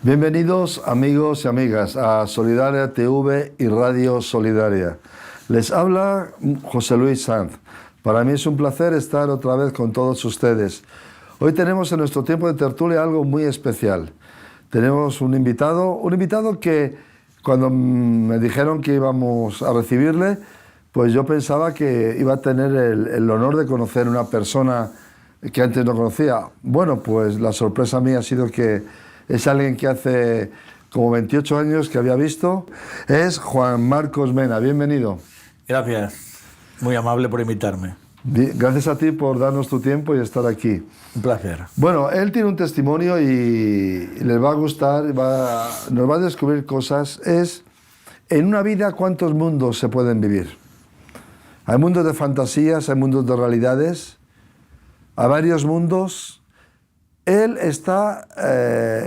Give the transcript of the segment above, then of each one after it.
Bienvenidos amigos y amigas a Solidaria TV y Radio Solidaria. Les habla José Luis Sanz. Para mí es un placer estar otra vez con todos ustedes. Hoy tenemos en nuestro tiempo de tertulia algo muy especial. Tenemos un invitado que cuando me dijeron que íbamos a recibirle, pues yo pensaba que iba a tener el honor de conocer una persona que antes no conocía. Bueno, pues la sorpresa mía ha sido que es alguien que hace como 28 años que había visto. Es Juan Marcos Mena. Bienvenido. Gracias. Muy amable por invitarme. Gracias a ti por darnos tu tiempo y estar aquí. Un placer. Bueno, él tiene un testimonio y les va a gustar, nos va a descubrir cosas. Es, en una vida, ¿cuántos mundos se pueden vivir? Hay mundos de fantasías, hay mundos de realidades, hay varios mundos. Él está,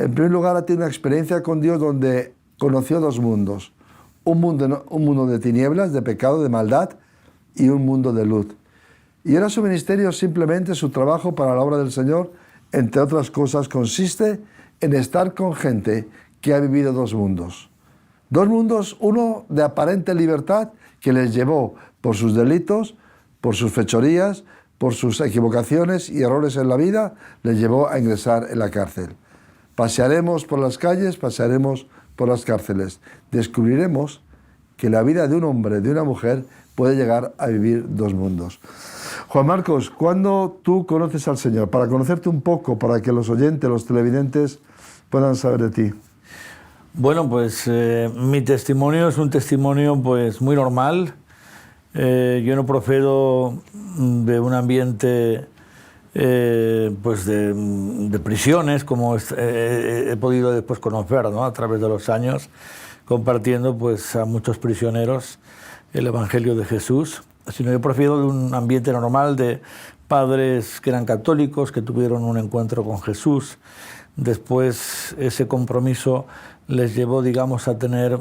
en primer lugar, ha tenido una experiencia con Dios donde conoció dos mundos. Un mundo de tinieblas, de pecado, de maldad, y un mundo de luz. Y era su ministerio simplemente, su trabajo para la obra del Señor, entre otras cosas, consiste en estar con gente que ha vivido dos mundos. Dos mundos, uno de aparente libertad, que les llevó por sus delitos, por sus fechorías, por sus equivocaciones y errores en la vida, les llevó a ingresar en la cárcel. Pasearemos por las calles, pasearemos por las cárceles. Descubriremos que la vida de un hombre, de una mujer, puede llegar a vivir dos mundos. Juan Marcos, ¿cuándo tú conoces al Señor? Para conocerte un poco, para que los oyentes, los televidentes puedan saber de ti. Bueno, pues mi testimonio es un testimonio pues muy normal. Yo no procedo de un ambiente pues de prisiones, como he podido después conocer, ¿no? A través de los años, compartiendo pues a muchos prisioneros el Evangelio de Jesús, sino yo procedo de un ambiente normal de padres que eran católicos, que tuvieron un encuentro con Jesús. Después ese compromiso les llevó, digamos, a tener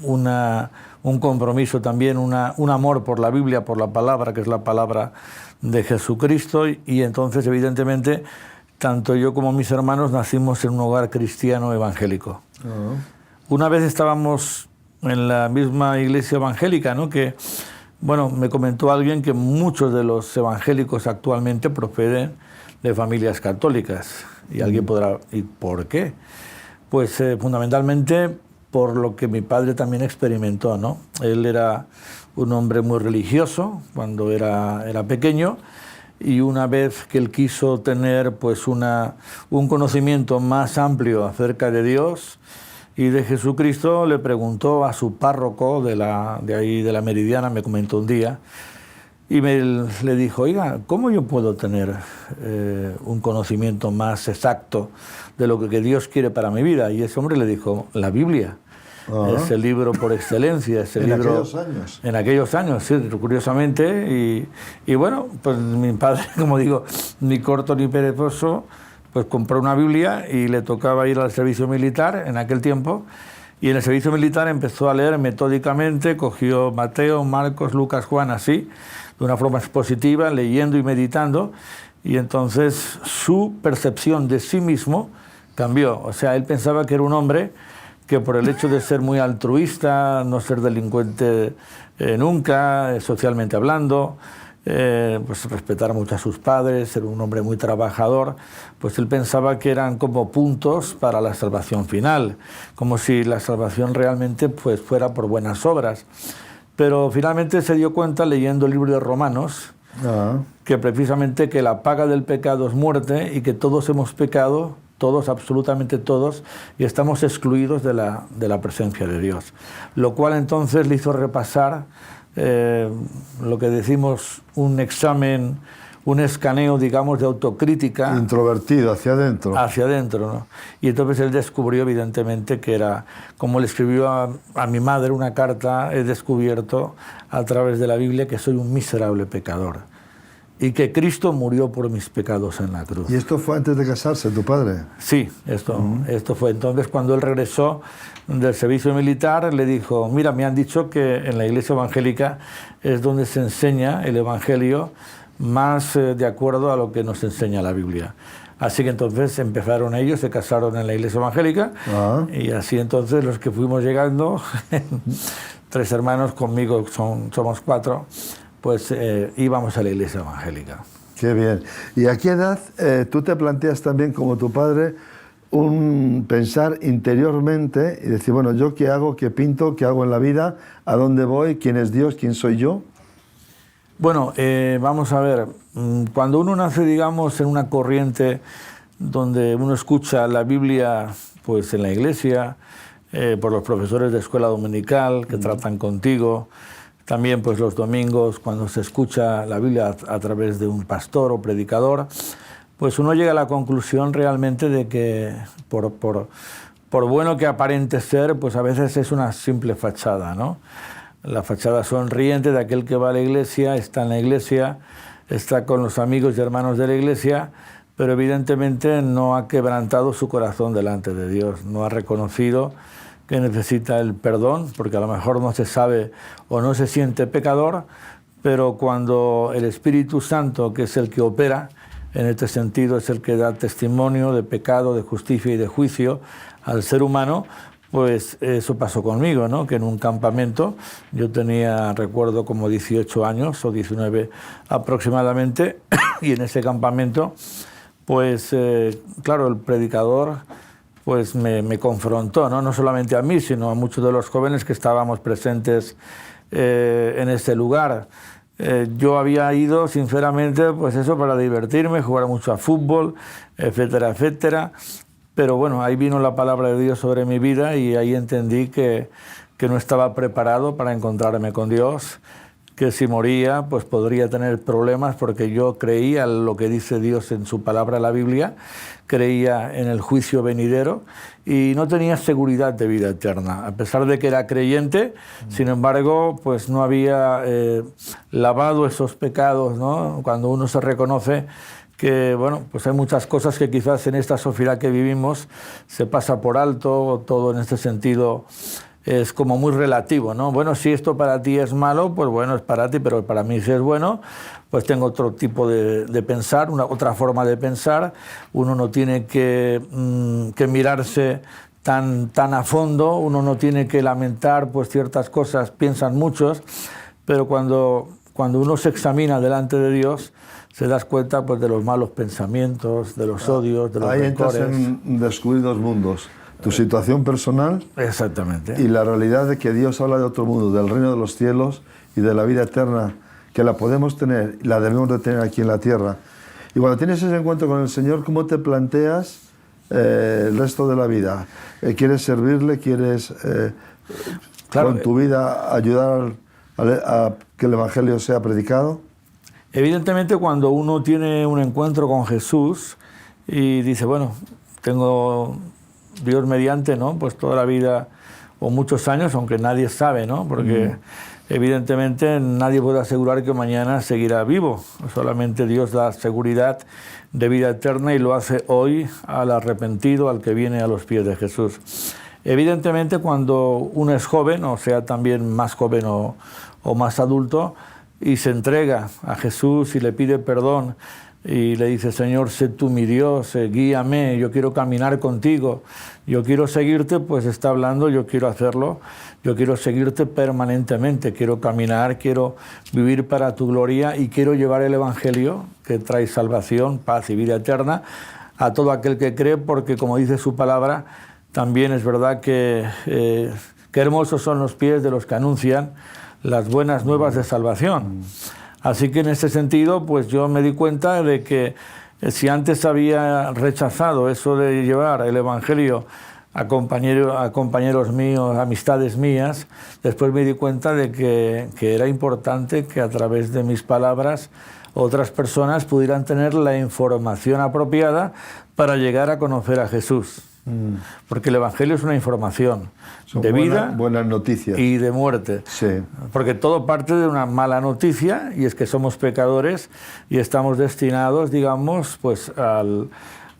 un compromiso también, un amor por la Biblia, por la palabra, que es la palabra de Jesucristo, y entonces evidentemente tanto yo como mis hermanos nacimos en un hogar cristiano evangélico. Una vez estábamos en la misma iglesia evangélica, ¿no? Que, bueno, me comentó alguien que muchos de los evangélicos actualmente proceden de familias católicas, y alguien podrá, ¿y por qué? Pues fundamentalmente por lo que mi padre también experimentó, ¿no? Él era un hombre muy religioso cuando era pequeño, y una vez que él quiso tener pues un conocimiento más amplio acerca de Dios y de Jesucristo, le preguntó a su párroco de ahí de la Meridiana, me comentó un día, y le dijo: oiga, ¿cómo yo puedo tener un conocimiento más exacto de lo que Dios quiere para mi vida? Y ese hombre le dijo: la Biblia. Es el libro por excelencia. Es el libro, aquellos años. En aquellos años, sí, curiosamente. Y bueno, pues mi padre, como digo, ni corto ni perezoso, pues compró una Biblia y le tocaba ir al servicio militar en aquel tiempo. Y en el servicio militar empezó a leer metódicamente, cogió Mateo, Marcos, Lucas, Juan, así, de una forma expositiva, leyendo y meditando. Y entonces su percepción de sí mismo cambió. O sea, él pensaba que era un hombre que por el hecho de ser muy altruista, no ser delincuente nunca, socialmente hablando, pues respetar mucho a sus padres, ser un hombre muy trabajador, pues él pensaba que eran como puntos para la salvación final, como si la salvación realmente pues fuera por buenas obras. Pero finalmente se dio cuenta, leyendo el libro de Romanos, que precisamente que la paga del pecado es muerte y que todos hemos pecado, todos, absolutamente todos, y estamos excluidos de la presencia de Dios. Lo cual entonces le hizo repasar lo que decimos un examen, un escaneo, digamos, de autocrítica. Introvertido, hacia adentro. Hacia adentro, ¿no? Y entonces él descubrió evidentemente que era, como le escribió a mi madre una carta, he descubierto a través de la Biblia que soy un miserable pecador y que Cristo murió por mis pecados en la cruz. ¿Y esto fue antes de casarse, tu padre? Sí, esto fue. Entonces, cuando él regresó del servicio militar, le dijo: mira, me han dicho que en la iglesia evangélica es donde se enseña el Evangelio más de acuerdo a lo que nos enseña la Biblia. Así que entonces empezaron ellos, se casaron en la iglesia evangélica, y así entonces los que fuimos llegando, 3 hermanos, conmigo somos 4, pues íbamos a la iglesia evangélica. Qué bien. ¿Y a qué edad tú te planteas también, como tu padre, pensar interiormente y decir, bueno, ¿yo qué hago, qué pinto, qué hago en la vida, a dónde voy, quién es Dios, quién soy yo? Bueno, vamos a ver, cuando uno nace, digamos, en una corriente donde uno escucha la Biblia pues en la iglesia, por los profesores de escuela dominical que tratan contigo, también pues los domingos cuando se escucha la Biblia a través de un pastor o predicador, pues uno llega a la conclusión realmente de que por bueno que aparente ser, pues a veces es una simple fachada, ¿no? La fachada sonriente de aquel que va a la iglesia, está en la iglesia, está con los amigos y hermanos de la iglesia, pero evidentemente no ha quebrantado su corazón delante de Dios, no ha reconocido que necesita el perdón, porque a lo mejor no se sabe o no se siente pecador, pero cuando el Espíritu Santo, que es el que opera, en este sentido es el que da testimonio de pecado, de justicia y de juicio al ser humano, pues eso pasó conmigo, ¿no? Que en un campamento, yo tenía, recuerdo, como 18 años o 19 aproximadamente, y en ese campamento, pues claro, el predicador pues me confrontó, ¿no? No solamente a mí, sino a muchos de los jóvenes que estábamos presentes en este lugar. Yo había ido, sinceramente, pues eso, para divertirme, jugar mucho a fútbol, etcétera, etcétera. Pero bueno, ahí vino la palabra de Dios sobre mi vida y ahí entendí que no estaba preparado para encontrarme con Dios, que si moría pues podría tener problemas porque yo creía en lo que dice Dios en su palabra, la Biblia, creía en el juicio venidero y no tenía seguridad de vida eterna. A pesar de que era creyente, sin embargo, pues no había lavado esos pecados, ¿no? Cuando uno se reconoce que, bueno, pues hay muchas cosas que quizás en esta sociedad que vivimos se pasa por alto, todo en este sentido es como muy relativo, ¿no? Bueno, si esto para ti es malo, pues bueno, es para ti, pero para mí si es bueno, pues tengo otro tipo de pensar, otra forma de pensar. Uno no tiene que mirarse tan a fondo, uno no tiene que lamentar pues ciertas cosas, piensan muchos, pero cuando uno se examina delante de Dios, se das cuenta pues de los malos pensamientos, de los odios, de los rencores. Ahí entras en descubrir 2 mundos. Tu situación personal. Exactamente. Y la realidad de que Dios habla de otro mundo, del reino de los cielos y de la vida eterna, que la podemos tener, la debemos de tener aquí en la tierra. Y cuando tienes ese encuentro con el Señor, ¿cómo te planteas el resto de la vida? ¿Quieres servirle? ¿Quieres claro, con tu vida ayudar a que el Evangelio sea predicado? Evidentemente, cuando uno tiene un encuentro con Jesús y dice, bueno, tengo Dios mediante, ¿no? Pues toda la vida o muchos años, aunque nadie sabe, ¿no? Porque evidentemente nadie puede asegurar que mañana seguirá vivo. Solamente Dios da seguridad de vida eterna y lo hace hoy al arrepentido, al que viene a los pies de Jesús. Evidentemente, cuando uno es joven, o sea, también más joven o más adulto, y se entrega a Jesús y le pide perdón y le dice, Señor, sé tú mi Dios, guíame, yo quiero caminar contigo, yo quiero seguirte, pues está hablando, yo quiero hacerlo, yo quiero seguirte permanentemente, quiero caminar, quiero vivir para tu gloria y quiero llevar el Evangelio que trae salvación, paz y vida eterna a todo aquel que cree, porque como dice su palabra, también es verdad que hermosos son los pies de los que anuncian las buenas nuevas de salvación. Así que en ese sentido, pues yo me di cuenta de que si antes había rechazado eso de llevar el Evangelio a compañeros míos, amistades mías, después me di cuenta de que era importante que a través de mis palabras otras personas pudieran tener la información apropiada para llegar a conocer a Jesús. Porque el Evangelio es una información de vida, buenas noticias y de muerte. Sí. Porque todo parte de una mala noticia, y es que somos pecadores y estamos destinados, digamos, pues al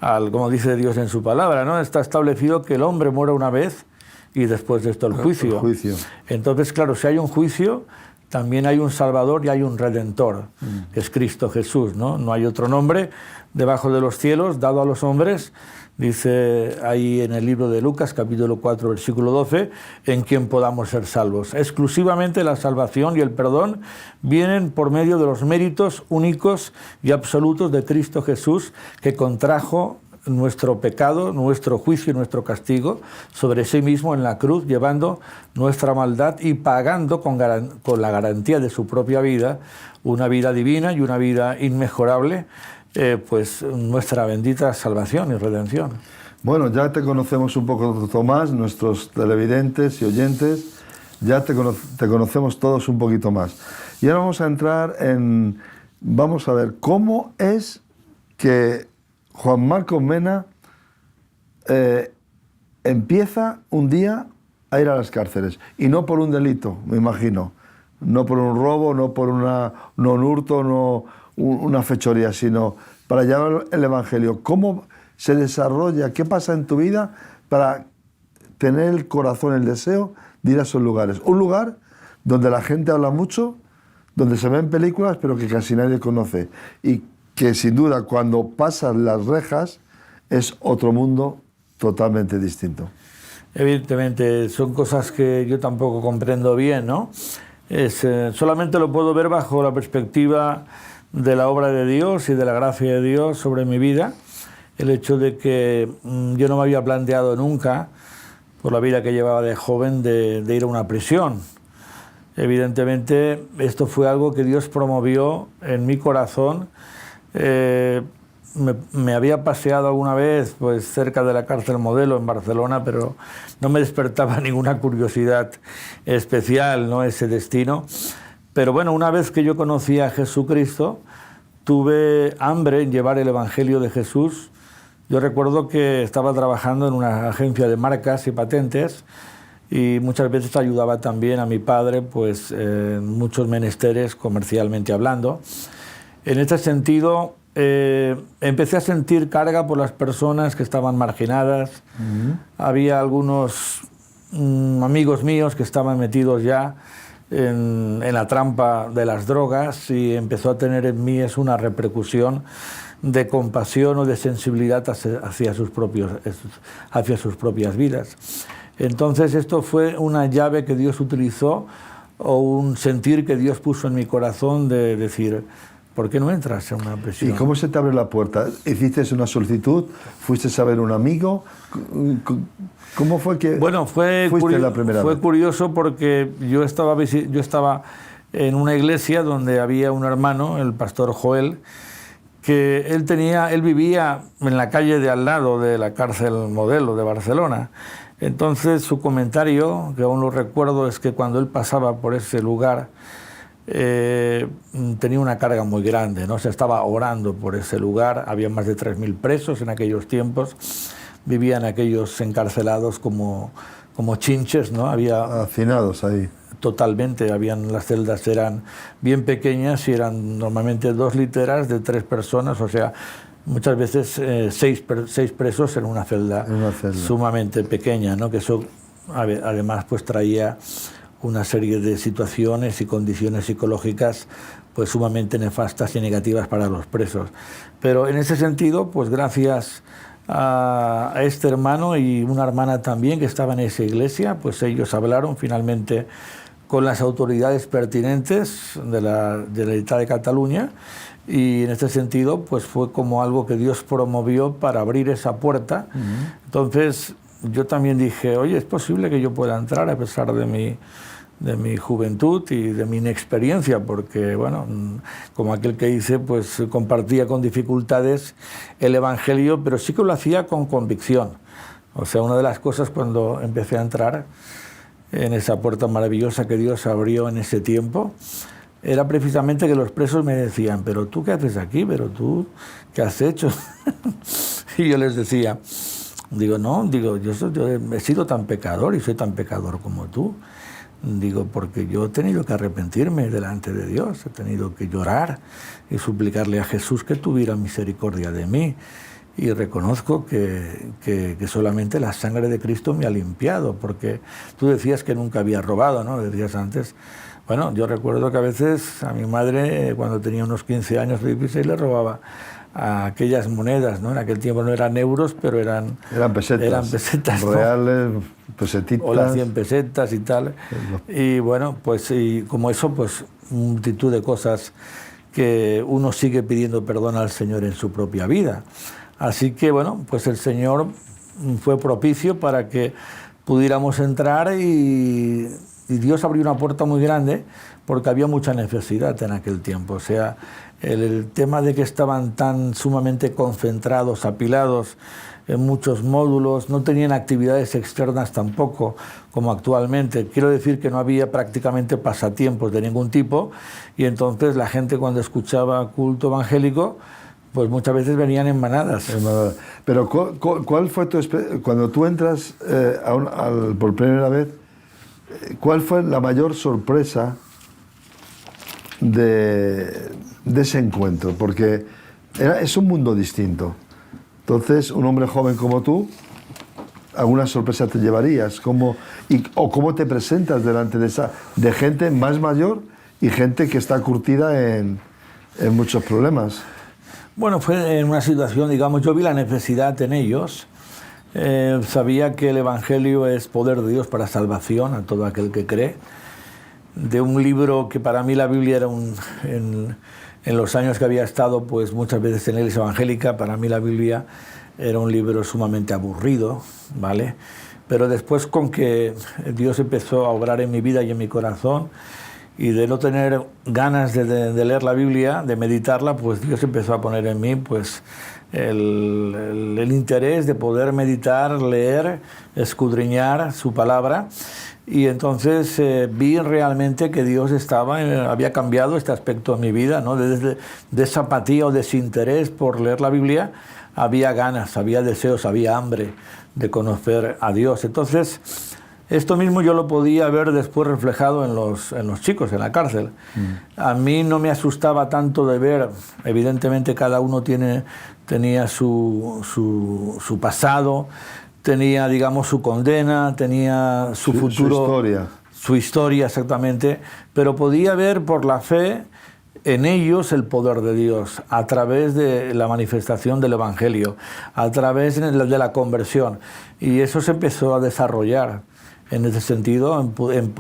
como dice Dios en su palabra, ¿no? Está establecido que el hombre muera una vez y después de esto el juicio. El juicio. Entonces, claro, si hay un juicio, también hay un Salvador y hay un Redentor, que es Cristo Jesús, ¿no? No hay otro nombre debajo de los cielos dado a los hombres, dice ahí en el libro de Lucas, capítulo 4, versículo 12, en quien podamos ser salvos. Exclusivamente la salvación y el perdón vienen por medio de los méritos únicos y absolutos de Cristo Jesús, que contrajo nuestro pecado, nuestro juicio y nuestro castigo sobre sí mismo en la cruz, llevando nuestra maldad y pagando con la garantía de su propia vida, una vida divina y una vida inmejorable, pues nuestra bendita salvación y redención. Bueno, ya te conocemos un poco más, nuestros televidentes y oyentes, ya te conocemos todos un poquito más. Y ahora vamos a entrar vamos a ver cómo es que Juan Marcos Mena empieza un día a ir a las cárceles, y no por un delito, me imagino, no por un robo, no por un hurto, no una fechoría, sino para llevar el Evangelio. ¿Cómo se desarrolla? ¿Qué pasa en tu vida para tener el corazón, el deseo de ir a esos lugares? Un lugar donde la gente habla mucho, donde se ven películas, pero que casi nadie conoce, y que sin duda cuando pasan las rejas es otro mundo totalmente distinto. Evidentemente, son cosas que yo tampoco comprendo bien, ¿no? Solamente lo puedo ver bajo la perspectiva de la obra de Dios y de la gracia de Dios sobre mi vida. El hecho de que yo no me había planteado nunca, por la vida que llevaba de joven, de ir a una prisión. Evidentemente, esto fue algo que Dios promovió en mi corazón. Me había paseado alguna vez pues, cerca de la cárcel Modelo en Barcelona, pero no me despertaba ninguna curiosidad especial, ¿no?, ese destino. Pero bueno, una vez que yo conocí a Jesucristo, tuve hambre en llevar el Evangelio de Jesús. Yo recuerdo que estaba trabajando en una agencia de marcas y patentes, y muchas veces ayudaba también a mi padre pues, en muchos menesteres comercialmente hablando. En este sentido, empecé a sentir carga por las personas que estaban marginadas. Había algunos amigos míos que estaban metidos ya en la trampa de las drogas, y empezó a tener en mí una repercusión de compasión o de sensibilidad hacia sus propias vidas. Entonces esto fue una llave que Dios utilizó, o un sentir que Dios puso en mi corazón de decir, ¿por qué no entras en una prisión? ¿Y cómo se te abre la puerta? ¿Hiciste una solicitud? ¿Fuiste a ver un amigo? ¿Cómo fue que fuiste la primera vez? Fue curioso porque yo estaba en una iglesia donde había un hermano, el pastor Joel, que él vivía en la calle de al lado de la cárcel Modelo de Barcelona. Entonces su comentario, que aún lo recuerdo, es que cuando él pasaba por ese lugar, tenía una carga muy grande, ¿no? Se estaba orando por ese lugar. Había más de 3.000 presos en aquellos tiempos. Vivían aquellos encarcelados como chinches, ¿no? Había hacinados ahí. Totalmente. Las celdas eran bien pequeñas y eran normalmente 2 literas de 3 personas, o sea, muchas veces 6 presos en una celda sumamente pequeña, ¿no? Que eso además pues traía una serie de situaciones y condiciones psicológicas pues sumamente nefastas y negativas para los presos. Pero en ese sentido, pues gracias a este hermano y una hermana también que estaba en esa iglesia, pues ellos hablaron finalmente con las autoridades pertinentes de la Generalitat de Cataluña, y en este sentido pues fue como algo que Dios promovió para abrir esa puerta. Entonces yo también dije, oye, es posible que yo pueda entrar a pesar de mi juventud y de mi inexperiencia, porque, bueno, como aquel que dice, pues compartía con dificultades el Evangelio, pero sí que lo hacía con convicción. O sea, una de las cosas cuando empecé a entrar en esa puerta maravillosa que Dios abrió en ese tiempo, era precisamente que los presos me decían, pero tú qué haces aquí, pero tú qué has hecho. Y yo les decía, yo he sido tan pecador y soy tan pecador como tú. Digo, porque yo he tenido que arrepentirme delante de Dios, he tenido que llorar y suplicarle a Jesús que tuviera misericordia de mí. Y reconozco que solamente la sangre de Cristo me ha limpiado, porque tú decías que nunca había robado, ¿no? Decías antes. Bueno, yo recuerdo que a veces a mi madre, cuando tenía unos 15 años, 16, le robaba a aquellas monedas, ¿no? En aquel tiempo no eran euros, pero eran pesetas. Eran pesetas, ¿no? Reales, pesetitas. O las 100 pesetas y tal. Y bueno, pues y como eso, pues multitud de cosas que uno sigue pidiendo perdón al Señor en su propia vida. Así que bueno, pues el Señor fue propicio para que pudiéramos entrar y Dios abrió una puerta muy grande porque había mucha necesidad en aquel tiempo. O sea, el tema de que estaban tan sumamente concentrados, apilados en muchos módulos, no tenían actividades externas tampoco, como actualmente. Quiero decir que no había prácticamente pasatiempos de ningún tipo, y entonces la gente, cuando escuchaba culto evangélico, pues muchas veces venían en manadas. Pero ¿cuál fue tu experiencia? Cuando tú entras por primera vez, ¿cuál fue la mayor sorpresa de ese encuentro? Porque es un mundo distinto. Entonces, un hombre joven como tú, ¿alguna sorpresa te llevarías? ¿Cómo te presentas delante de gente más mayor y gente que está curtida en muchos problemas? Bueno, fue en una situación, digamos, yo vi la necesidad en ellos. Sabía que el Evangelio es poder de Dios para salvación a todo aquel que cree. De un libro que para mí la Biblia era en los años que había estado pues muchas veces en la iglesia evangélica, para mí la Biblia era un libro sumamente aburrido, ¿vale? Pero después, con que Dios empezó a obrar en mi vida y en mi corazón, y de no tener ganas de leer la Biblia, de meditarla, pues Dios empezó a poner en mí pues el interés de poder meditar, leer, escudriñar su palabra. Y entonces vi realmente que Dios había cambiado este aspecto en mi vida, ¿no? De esa apatía o desinterés por leer la Biblia, había ganas, había deseos, había hambre de conocer a Dios. Entonces, esto mismo yo lo podía ver después reflejado en los chicos, en la cárcel. A mí no me asustaba tanto de ver, evidentemente cada uno tenía su pasado, tenía, digamos, su condena, tenía su futuro, su historia exactamente, pero podía ver por la fe en ellos el poder de Dios, a través de la manifestación del Evangelio, a través de la conversión. Y eso se empezó a desarrollar. En ese sentido,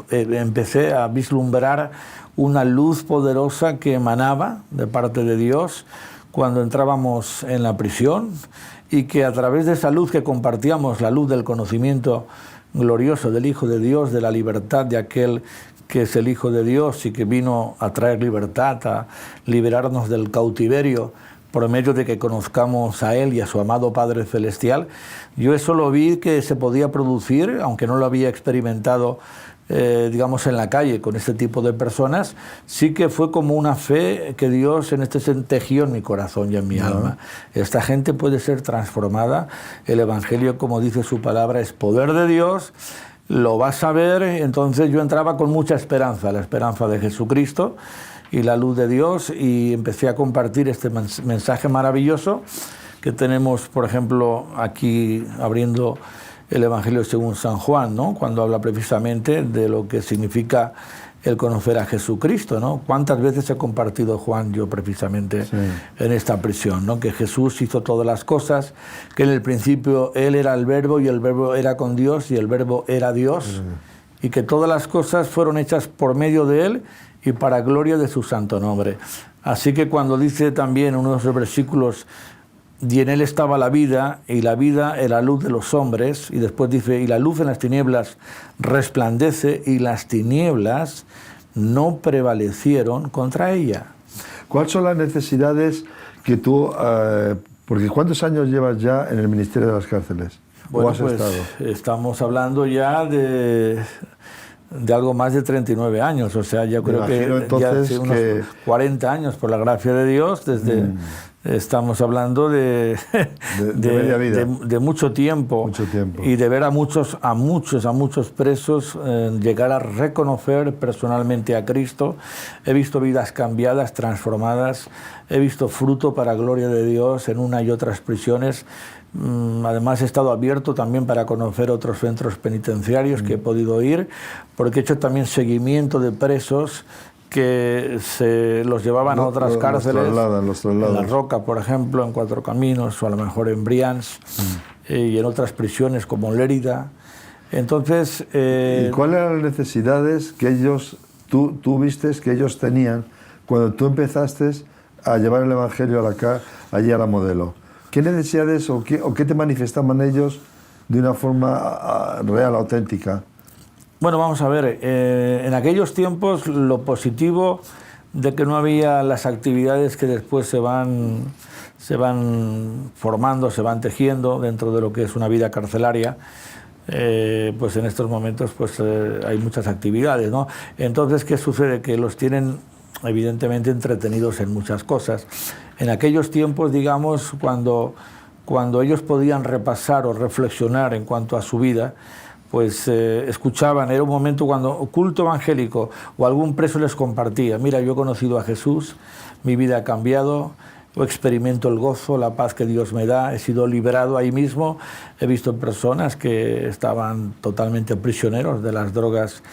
empecé a vislumbrar una luz poderosa que emanaba de parte de Dios cuando entrábamos en la prisión, y que a través de esa luz que compartíamos, la luz del conocimiento glorioso del Hijo de Dios, de la libertad de aquel que es el Hijo de Dios y que vino a traer libertad, a liberarnos del cautiverio por medio de que conozcamos a Él y a su amado Padre Celestial. Yo eso lo vi que se podía producir, aunque no lo había experimentado digamos en la calle con este tipo de personas. Sí que fue como una fe que Dios en este sentido tejió en mi corazón y en mi alma. Esta gente puede ser transformada. El Evangelio, como dice su palabra, es poder de Dios, lo vas a ver. Entonces yo entraba con mucha esperanza, la esperanza de Jesucristo y la luz de Dios, y empecé a compartir este mensaje maravilloso que tenemos, por ejemplo, aquí abriendo el Evangelio según San Juan, ¿no? Cuando habla precisamente de lo que significa el conocer a Jesucristo, ¿no? ¿Cuántas veces he compartido, Juan, yo precisamente en esta prisión, ¿no? Que Jesús hizo todas las cosas, que en el principio Él era el Verbo y el Verbo era con Dios y el Verbo era Dios, y que todas las cosas fueron hechas por medio de Él y para gloria de su santo nombre. Así que cuando dice también en uno de esos versículos, y en Él estaba la vida, y la vida es la luz de los hombres, y después dice, y la luz en las tinieblas resplandece, y las tinieblas no prevalecieron contra ella. ¿Cuáles son las necesidades que tú, porque cuántos años llevas ya en el Ministerio de las Cárceles? Bueno, pues estamos hablando ya de algo más de 39 años, o sea, yo creo que entonces ya hace unos 40 años, por la gracia de Dios, desde Estamos hablando de media vida. De mucho tiempo. Mucho tiempo. Y de ver a muchos presos llegar a reconocer personalmente a Cristo. He visto vidas cambiadas, transformadas. He visto fruto para gloria de Dios en una y otras prisiones. Además he estado abierto también para conocer otros centros penitenciarios que he podido ir, porque he hecho también seguimiento de presos que se los llevaban a otras cárceles, los trasladan. En La Roca, por ejemplo, en Cuatro Caminos, o a lo mejor en Brians, y en otras prisiones como Lérida. Entonces... ¿Y cuáles eran las necesidades que tú vistes que ellos tenían cuando tú empezaste a llevar el Evangelio allí a la Modelo? ¿Qué necesidades o qué te manifestaban ellos de una forma real, auténtica? Bueno, vamos a ver, en aquellos tiempos lo positivo de que no había las actividades que después se van formando, se van tejiendo dentro de lo que es una vida carcelaria, pues en estos momentos pues, hay muchas actividades, ¿no? Entonces, ¿qué sucede? Que los tienen evidentemente entretenidos en muchas cosas. En aquellos tiempos, digamos, cuando ellos podían repasar o reflexionar en cuanto a su vida, pues escuchaban, era un momento cuando culto evangélico o algún preso les compartía: mira, yo he conocido a Jesús, mi vida ha cambiado, o experimento el gozo, la paz que Dios me da, he sido liberado ahí mismo. He visto personas que estaban totalmente prisioneros de las drogas,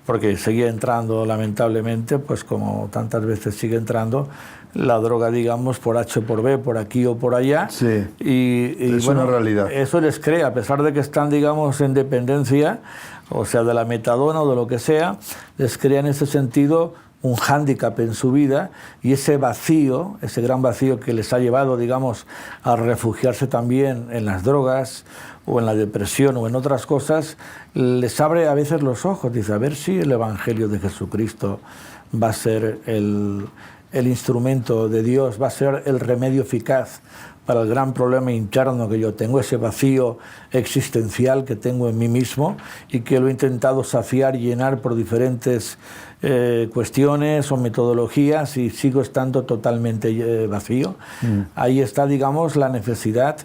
porque seguía entrando, lamentablemente, pues como tantas veces sigue entrando, la droga, digamos, por H o por B, por aquí o por allá. Sí, y es bueno, una realidad. Eso les crea, a pesar de que están, digamos, en dependencia, o sea, de la metadona o de lo que sea, les crea en ese sentido un hándicap en su vida, y ese vacío, ese gran vacío que les ha llevado, digamos, a refugiarse también en las drogas o en la depresión o en otras cosas, les abre a veces los ojos. Dice, a ver si el Evangelio de Jesucristo va a ser el instrumento de Dios, va a ser el remedio eficaz para el gran problema interno que yo tengo, ese vacío existencial que tengo en mí mismo y que lo he intentado saciar y llenar por diferentes cuestiones o metodologías, y sigo estando totalmente vacío. Ahí está, digamos, la necesidad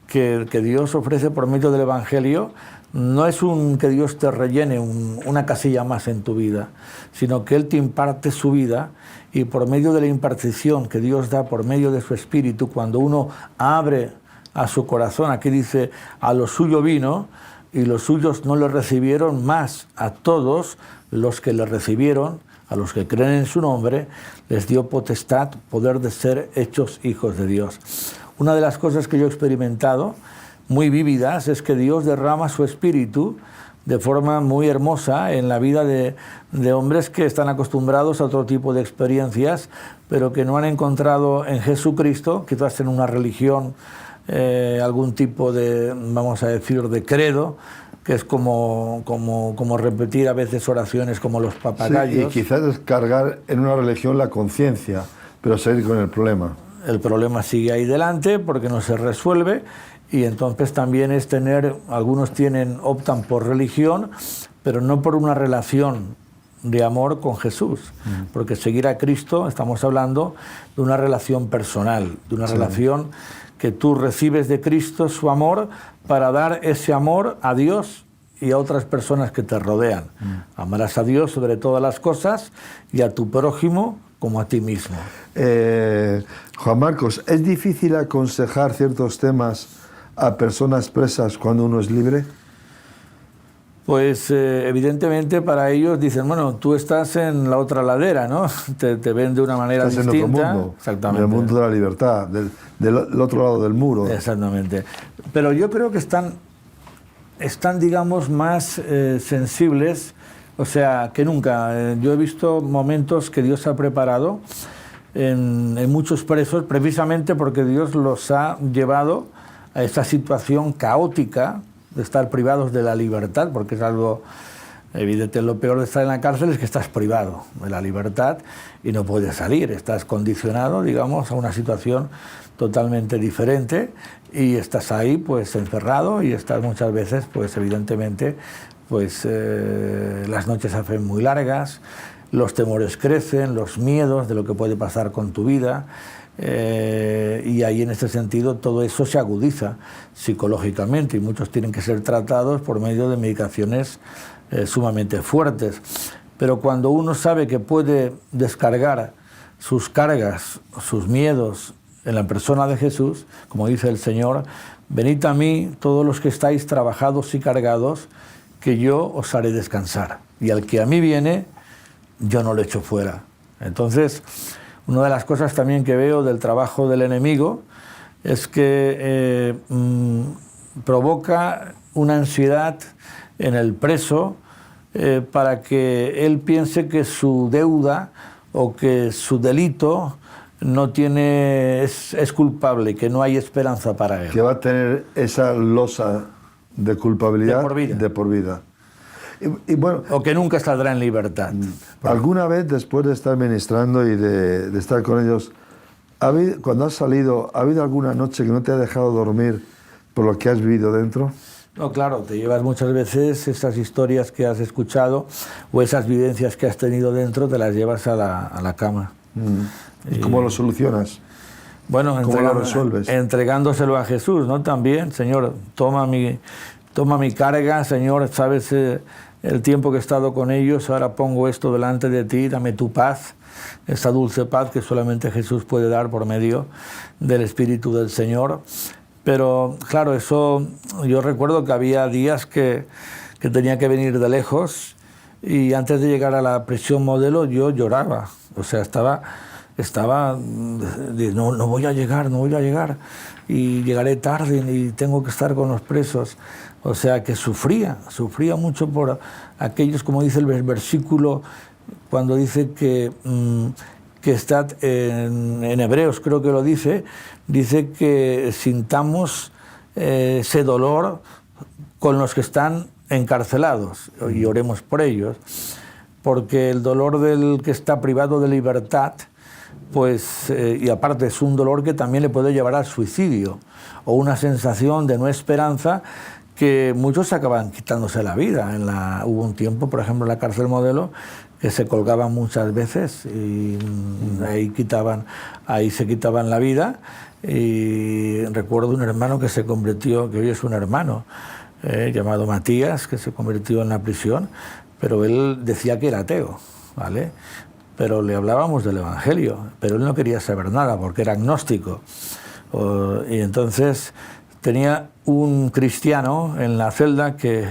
que Dios ofrece por medio del Evangelio. No es que Dios te rellene una casilla más en tu vida, sino que Él te imparte su vida, y por medio de la impartición que Dios da por medio de su Espíritu, cuando uno abre a su corazón, aquí dice, a lo suyo vino y los suyos no le recibieron, más a todos los que le recibieron, a los que creen en su nombre, les dio potestad, poder de ser hechos hijos de Dios. Una de las cosas que yo he experimentado muy vívidas es que Dios derrama su Espíritu de forma muy hermosa en la vida de hombres que están acostumbrados a otro tipo de experiencias, pero que no han encontrado en Jesucristo, quizás en una religión, algún tipo de, vamos a decir, de credo, que es como repetir a veces oraciones como los papagayos. Sí, y quizás descargar en una religión la conciencia, pero seguir con el problema. El problema sigue ahí delante porque no se resuelve. Y entonces también es algunos optan por religión, pero no por una relación de amor con Jesús, porque seguir a Cristo, estamos hablando de una relación personal, de una relación que tú recibes de Cristo, su amor, para dar ese amor a Dios y a otras personas que te rodean. Amarás a Dios sobre todas las cosas y a tu prójimo como a ti mismo. Juan Marcos, ¿es difícil aconsejar ciertos temas a personas presas cuando uno es libre? Pues evidentemente para ellos dicen, bueno, tú estás en la otra ladera, ¿no? Te ven de una manera distinta. Estás en otro mundo, exactamente, en el mundo de la libertad, del otro lado del muro. Exactamente. Pero yo creo que están digamos, más sensibles, o sea, que nunca. Yo he visto momentos que Dios ha preparado en muchos presos, precisamente porque Dios los ha llevado a esta situación caótica de estar privados de la libertad, porque es algo evidente. Lo peor de estar en la cárcel es que estás privado de la libertad y no puedes salir, estás condicionado, digamos, a una situación totalmente diferente, y estás ahí pues encerrado, y estás muchas veces pues evidentemente pues las noches se hacen muy largas, los temores crecen, los miedos de lo que puede pasar con tu vida, y ahí en este sentido todo eso se agudiza psicológicamente y muchos tienen que ser tratados por medio de medicaciones sumamente fuertes. Pero cuando uno sabe que puede descargar sus cargas, sus miedos en la persona de Jesús, como dice el Señor, venid a mí todos los que estáis trabajados y cargados, que yo os haré descansar. Y al que a mí viene, yo no le echo fuera. Entonces, una de las cosas también que veo del trabajo del enemigo es que provoca una ansiedad en el preso para que él piense que su deuda o que su delito no tiene, es culpable, que no hay esperanza para él. Que va a tener esa losa de culpabilidad de por vida. Y bueno, o que nunca saldrá en libertad. ¿Alguna vez, después de estar ministrando y de estar con ellos, cuando has salido, ha habido alguna noche que no te ha dejado dormir por lo que has vivido dentro? No, claro, te llevas muchas veces esas historias que has escuchado o esas vivencias que has tenido dentro, te las llevas a la cama. ¿Y cómo lo solucionas? Bueno, ¿Cómo lo resuelves? Entregándoselo a Jesús, ¿no? También, Señor, toma mi carga, Señor, sabes el tiempo que he estado con ellos, ahora pongo esto delante de ti, dame tu paz, esa dulce paz que solamente Jesús puede dar por medio del Espíritu del Señor. Pero claro, eso, yo recuerdo que había días que tenía que venir de lejos y antes de llegar a la prisión Modelo yo lloraba, o sea, estaba no voy a llegar y llegaré tarde y tengo que estar con los presos. O sea que sufría mucho por aquellos, como dice el versículo, cuando dice que está en Hebreos, creo que lo dice que sintamos ese dolor con los que están encarcelados y oremos por ellos, porque el dolor del que está privado de libertad, pues, y aparte es un dolor que también le puede llevar al suicidio o una sensación de no esperanza, que muchos acaban quitándose la vida. Hubo un tiempo, por ejemplo, en la cárcel Modelo, que se colgaban muchas veces y ahí se quitaban la vida. Y recuerdo un hermano que se convirtió, que hoy es un hermano, llamado Matías, que se convirtió en la prisión, pero él decía que era ateo, ¿vale? Pero le hablábamos del Evangelio, pero él no quería saber nada porque era agnóstico. Y entonces tenía un cristiano en la celda que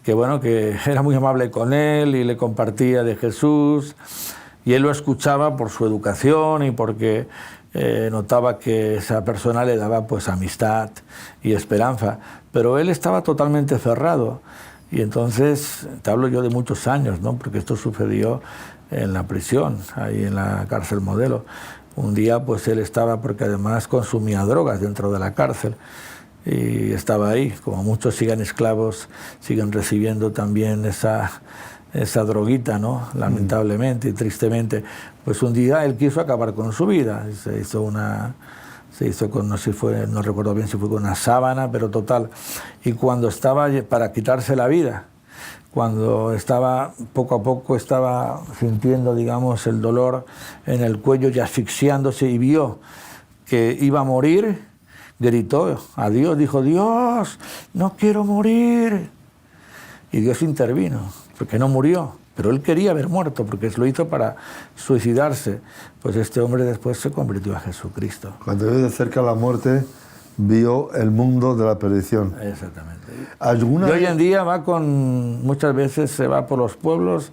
era muy amable con él y le compartía de Jesús, y él lo escuchaba por su educación y porque notaba que esa persona le daba pues amistad y esperanza, pero él estaba totalmente cerrado. Y entonces, te hablo yo de muchos años, ¿no? Porque esto sucedió en la prisión, ahí en la cárcel Modelo. Un día pues él estaba, porque además consumía drogas dentro de la cárcel, y estaba ahí, como muchos siguen esclavos, siguen recibiendo también esa droguita, ¿no? Lamentablemente y tristemente. Pues un día él quiso acabar con su vida, se hizo con, no recuerdo bien si fue con una sábana, pero total. Y cuando estaba para quitarse la vida, cuando estaba, poco a poco estaba sintiendo, digamos, el dolor en el cuello y asfixiándose y vio que iba a morir, gritó a Dios, dijo: Dios, no quiero morir. Y Dios intervino, porque no murió, pero él quería haber muerto, porque lo hizo para suicidarse. Pues este hombre después se convirtió a Jesucristo. Cuando vio de cerca la muerte, vio el mundo de la perdición. Exactamente. ¿Alguna y hoy en día muchas veces se va por los pueblos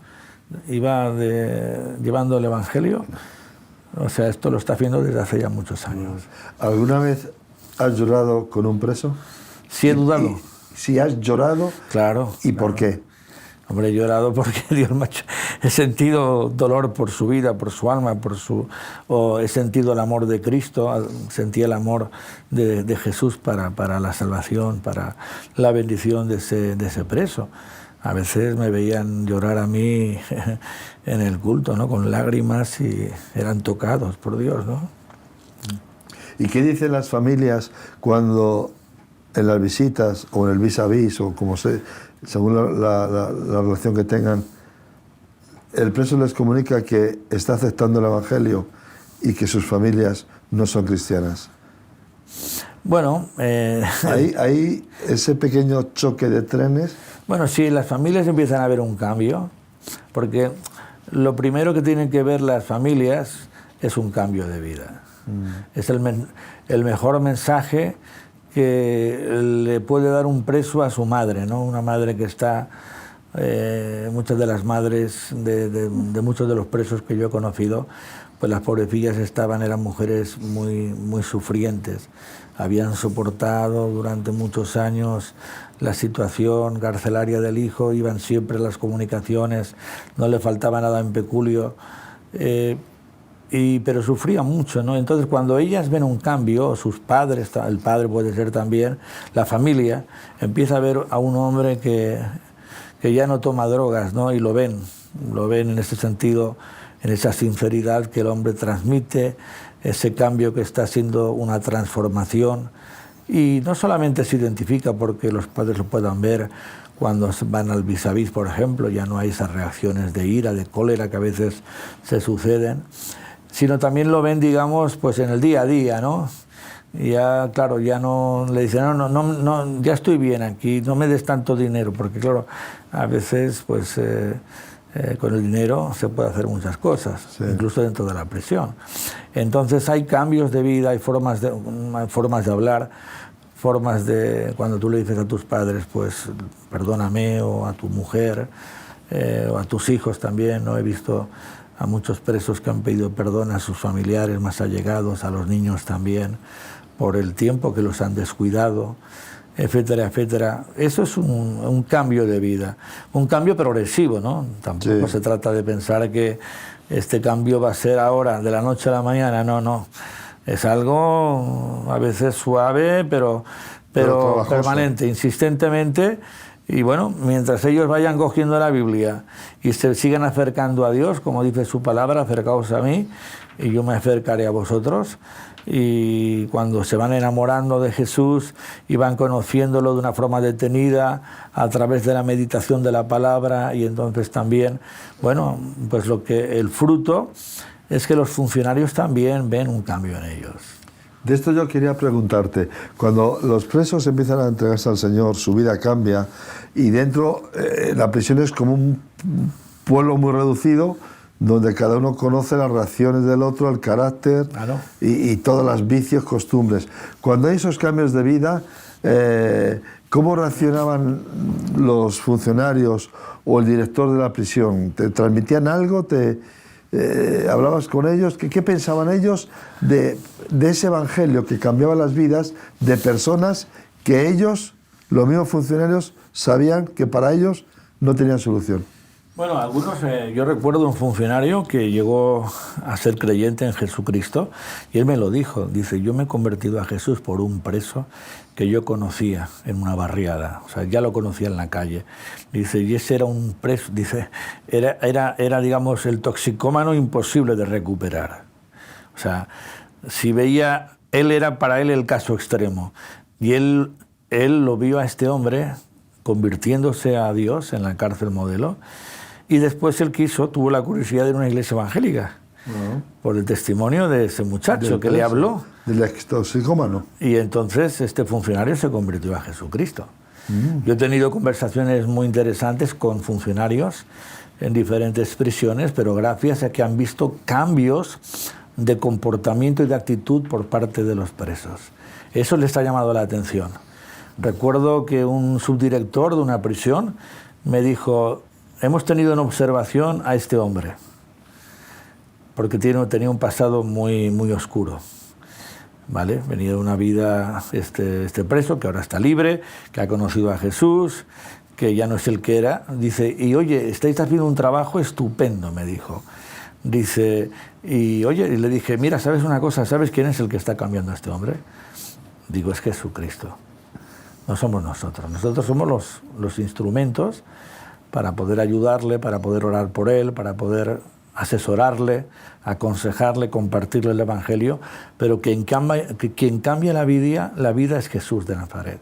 y va llevando el Evangelio. O sea, esto lo está haciendo desde hace ya muchos años. ¿Alguna vez has llorado con un preso? Sí, he dudado. Si has llorado, claro. ¿Y por qué? Hombre, he llorado porque Dios me ha hecho, he sentido dolor por su vida, por su alma, he sentido el amor de Cristo, sentí el amor de Jesús para la salvación, para la bendición de ese preso. A veces me veían llorar a mí en el culto, ¿no? Con lágrimas, y eran tocados por Dios, ¿no? ¿Y qué dicen las familias cuando en las visitas o en el vis a vis, o como según la relación que tengan, el preso les comunica que está aceptando el Evangelio y que sus familias no son cristianas. Bueno, Ahí ese pequeño choque de trenes. bueno, sí, las familias empiezan a ver un cambio, porque lo primero que tienen que ver las familias es un cambio de vida. Es el mejor mensaje que le puede dar un preso a su madre, ¿no? Una madre que está... muchas de las madres de muchos de los presos que yo he conocido, pues las pobrecillas eran mujeres muy sufrientes. Habían soportado durante muchos años la situación carcelaria del hijo, iban siempre a las comunicaciones, no le faltaba nada en peculio, pero sufrían mucho, ¿no? Entonces, cuando ellas ven un cambio, sus padres, el padre puede ser también, la familia, empieza a ver a un hombre que ya no toma drogas, ¿no? Y lo ven en ese sentido, en esa sinceridad que el hombre transmite, ese cambio que está siendo una transformación. Y no solamente se identifica porque los padres lo puedan ver cuando van al vis a vis, por ejemplo, ya no hay esas reacciones de ira, de cólera que a veces se suceden, sino también lo ven, digamos, pues en el día a día, ¿no? Y ya, claro, ya no le dicen, no, ya estoy bien aquí, no me des tanto dinero, porque claro, a veces pues con el dinero se puede hacer muchas cosas, sí, incluso dentro de la prisión. Entonces hay cambios de vida, hay formas de hablar, formas de, cuando tú le dices a tus padres, pues perdóname, o a tu mujer, o a tus hijos también, ¿no? He visto a muchos presos que han pedido perdón a sus familiares más allegados, a los niños también, por el tiempo que los han descuidado, etcétera, etcétera. Eso es un cambio de vida, un cambio progresivo, ¿no? Tampoco se trata de pensar que este cambio va a ser ahora, de la noche a la mañana, no. Es algo a veces suave, pero permanente, insistentemente. Y bueno, mientras ellos vayan cogiendo la Biblia y se sigan acercando a Dios, como dice su palabra, acercaos a mí y yo me acercaré a vosotros. Y cuando se van enamorando de Jesús y van conociéndolo de una forma detenida a través de la meditación de la palabra, y entonces también, bueno, pues el fruto es que los funcionarios también ven un cambio en ellos. De esto yo quería preguntarte, cuando los presos empiezan a entregarse al Señor, su vida cambia, y dentro la prisión es como un pueblo muy reducido, donde cada uno conoce las reacciones del otro, el carácter, claro, y todos los vicios, costumbres. Cuando hay esos cambios de vida, ¿cómo reaccionaban los funcionarios o el director de la prisión? ¿Te transmitían algo? ¿Hablabas con ellos? ¿Qué pensaban ellos de ese evangelio que cambiaba las vidas de personas que ellos, los mismos funcionarios, sabían que para ellos no tenían solución? Bueno, algunos, yo recuerdo un funcionario que llegó a ser creyente en Jesucristo y él me lo dijo, dice, yo me he convertido a Jesús por un preso que yo conocía en una barriada, o sea, ya lo conocía en la calle. Dice, y ese era un preso, dice, era digamos, el toxicómano imposible de recuperar. O sea, si veía, era para él el caso extremo. Y él lo vio a este hombre convirtiéndose a Dios en la cárcel modelo. Y después él tuvo la curiosidad de ir a una iglesia evangélica, por el testimonio de ese muchacho que le habló. Del toxicómano. Y entonces este funcionario se convirtió a Jesucristo. Yo he tenido conversaciones muy interesantes con funcionarios en diferentes prisiones, pero gracias a que han visto cambios de comportamiento y de actitud por parte de los presos. Eso les ha llamado la atención. Recuerdo que un subdirector de una prisión me dijo, hemos tenido en observación a este hombre, porque tenía un pasado muy oscuro, ¿vale? Venía de una vida, este preso, que ahora está libre, que ha conocido a Jesús, que ya no es el que era. Dice, y oye, estáis haciendo un trabajo estupendo, me dijo. Dice, y oye, y le dije, mira, ¿sabes una cosa? ¿Sabes quién es el que está cambiando a este hombre? Digo, es Jesucristo. No somos nosotros. Nosotros somos los instrumentos para poder ayudarle, para poder orar por él, para poder asesorarle, aconsejarle, compartirle el Evangelio, pero quien cambia la vida es Jesús de Nazaret.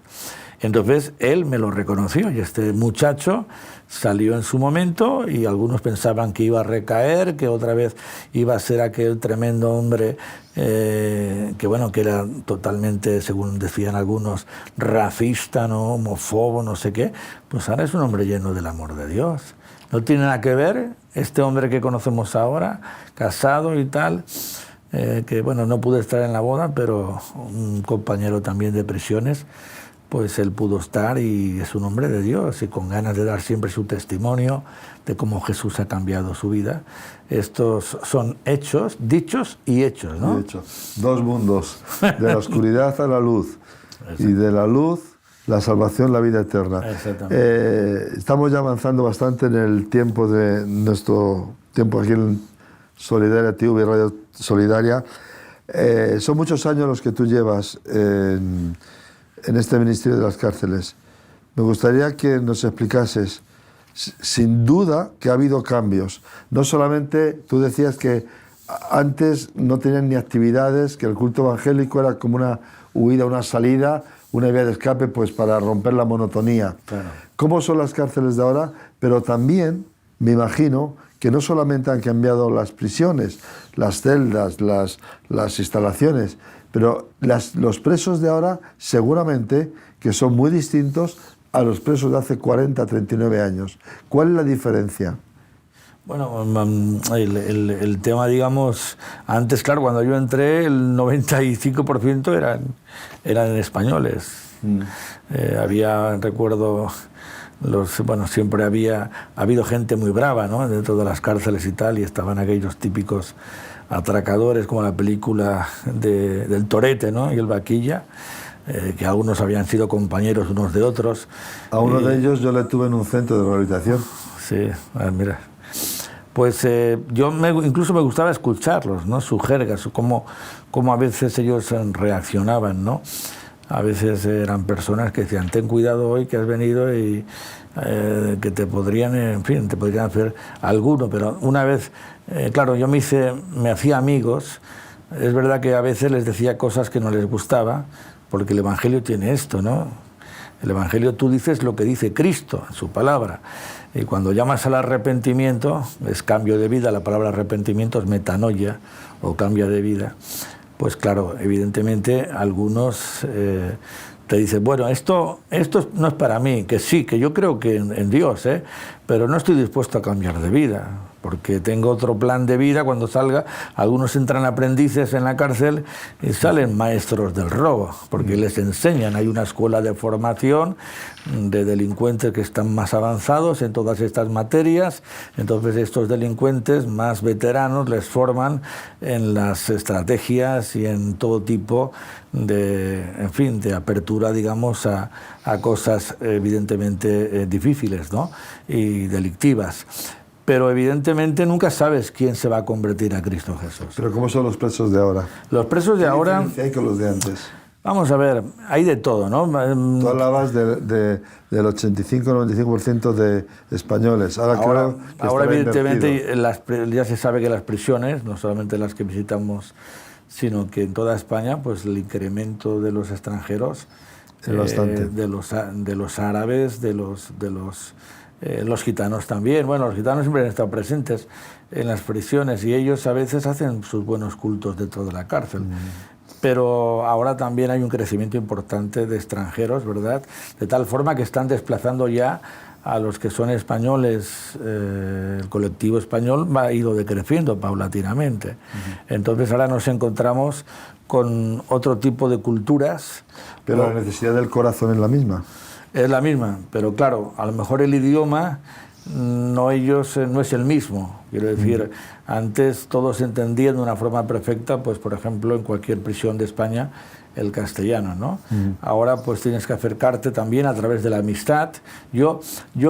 Entonces él me lo reconoció y este muchacho salió en su momento y algunos pensaban que iba a recaer, que otra vez iba a ser aquel tremendo hombre que bueno, que era totalmente, según decían algunos, racista, ¿no? Homófobo, no sé qué. Pues ahora es un hombre lleno del amor de Dios. No tiene nada que ver este hombre que conocemos ahora, casado y tal, que bueno, no pude estar en la boda, pero un compañero también de prisiones, pues él pudo estar y es un hombre de Dios y con ganas de dar siempre su testimonio de cómo Jesús ha cambiado su vida. Estos son hechos, dichos y hechos, ¿no? Hechos. Dos mundos, de la oscuridad a la luz y de la luz la salvación, la vida eterna. Estamos ya avanzando bastante en el tiempo de nuestro tiempo aquí en Solidaria TV, Radio Solidaria. Son muchos años los que tú llevas en este Ministerio de las Cárceles. Me gustaría que nos explicases, sin duda que ha habido cambios. No solamente, tú decías que antes no tenían ni actividades, que el culto evangélico era como una huida, una salida, una vía de escape pues para romper la monotonía. Claro. ¿Cómo son las cárceles de ahora? Pero también me imagino que no solamente han cambiado las prisiones, las celdas, las instalaciones, pero los presos de ahora seguramente que son muy distintos a los presos de hace 40, 39 años. ¿Cuál es la diferencia? Bueno, el tema, digamos, antes, claro, cuando yo entré, el 95% eran españoles. Había, recuerdo, siempre ha habido gente muy brava, ¿no? Dentro de las cárceles y tal, y estaban aquellos típicos atracadores, como la película del Torete, ¿no? Y el Vaquilla, que algunos habían sido compañeros unos de otros. A uno de ellos yo le tuve en un centro de rehabilitación. Sí, mira. Pues incluso me gustaba escucharlos, ¿no? Su jerga, cómo a veces ellos reaccionaban, ¿no? A veces eran personas que decían, ten cuidado hoy que has venido y que te podrían hacer alguno, pero una vez, claro, yo me hacía amigos. Es verdad que a veces les decía cosas que no les gustaba, porque el Evangelio tiene esto, ¿no? El Evangelio, tú dices lo que dice Cristo en su palabra. Y cuando llamas al arrepentimiento, es cambio de vida, la palabra arrepentimiento es metanoia, o cambio de vida. Pues claro, evidentemente algunos te dicen, bueno, esto no es para mí, que sí, que yo creo que en Dios, pero no estoy dispuesto a cambiar de vida, porque tengo otro plan de vida. Cuando salga, algunos entran aprendices en la cárcel y salen maestros del robo, porque les enseñan, hay una escuela de formación de delincuentes que están más avanzados en todas estas materias. Entonces estos delincuentes más veteranos les forman en las estrategias y en todo tipo de apertura, digamos, a cosas evidentemente difíciles, ¿no? Y delictivas. Pero evidentemente nunca sabes quién se va a convertir a Cristo Jesús. ¿Pero cómo son los presos de ahora? Los presos de ahora... ¿Qué diferencia hay con los de antes? Vamos a ver, hay de todo, ¿no? Tú hablabas del 85-95% de españoles. Ahora evidentemente ya se sabe que las prisiones, no solamente las que visitamos, sino que en toda España, pues el incremento de los extranjeros, de los árabes, los gitanos también. Bueno, los gitanos siempre han estado presentes en las prisiones y ellos a veces hacen sus buenos cultos dentro de la cárcel. Pero ahora también hay un crecimiento importante de extranjeros, ¿verdad? De tal forma que están desplazando ya a los que son españoles. El colectivo español ha ido decreciendo paulatinamente. Entonces ahora nos encontramos con otro tipo de culturas. Pero la necesidad del corazón es la misma. Es la misma, pero claro, a lo mejor el idioma no es el mismo. Quiero decir, antes todos entendían de una forma perfecta, pues por ejemplo en cualquier prisión de España, el castellano, ¿no? Ahora pues tienes que acercarte también a través de la amistad. Yo